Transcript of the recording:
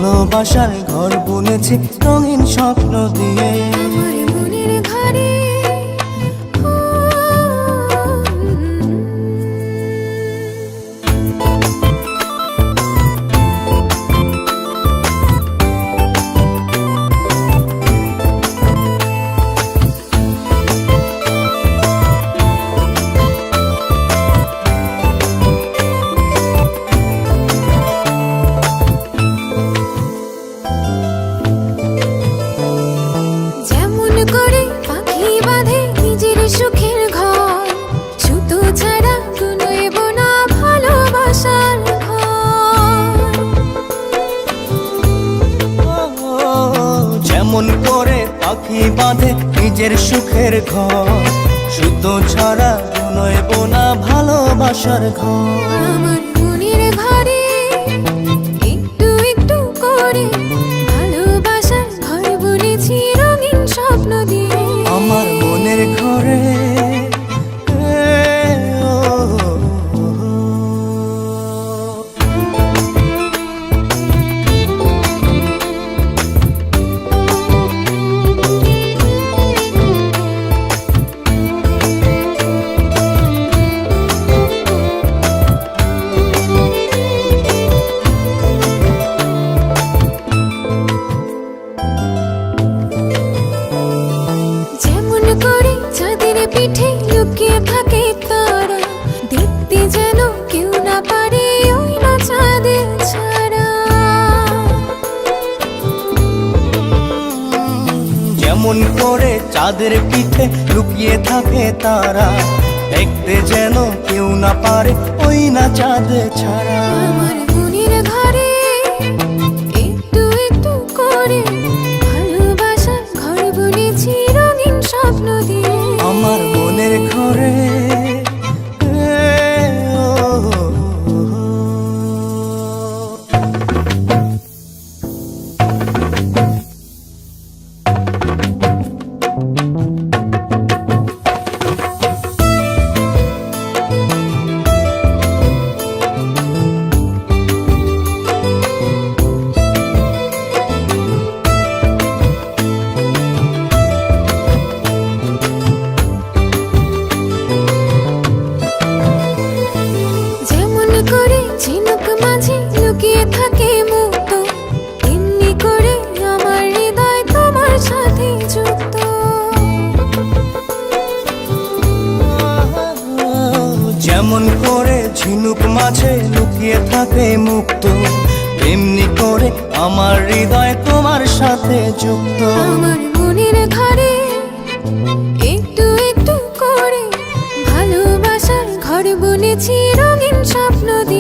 ভালোবাসার ঘর বুনেছি রঙিন স্বপ্ন দিয়ে। আমার মনের ঘরে সুখের ঘর, সুতো ছাড়া কুনোইব না ভালোবাসার ঘর। যেমন করে পাখি বাঁধে নিজের সুখের ঘর, সুতো ছাড়া কুনোইব না ভালোবাসার ঘর। আমার মনের ঘরে একটু একটু করে ভালোবাসার ঘর বুনেছি রঙিন স্বপ্ন দিয়ে। আমার মনের ঘরে পিঠে লুকিয়ে থাকে তারা, দেখতে যেন কেউ না পারে ওই না চাঁদের ছাড়া। যেমন করে চাঁদের পিঠে লুকিয়ে থাকে তারা, দেখতে যেন কেউ না পারে ওই না চাঁদ ছাড়া। আমার মনের ঘরে একটু একটু করে ভালোবাসার ঘর বুনেছি রঙিন স্বপ্ন দিয়ে। আমার মনের ঘরে ঝিনুক মাঝে লুকিয়ে থাকে মুক্ত, এমনি করে আমার হৃদয় তোমার সাথে যুক্ত। যেমন করে ঝিনুক মাঝে লুকিয়ে থাকে মুক্ত, এমনি করে আমার হৃদয় তোমার সাথে যুক্ত। আমার মনের ঘরে একটু একটু করে ভালোবাসার ঘর বুনেছি রঙিন স্বপ্ন দিয়ে।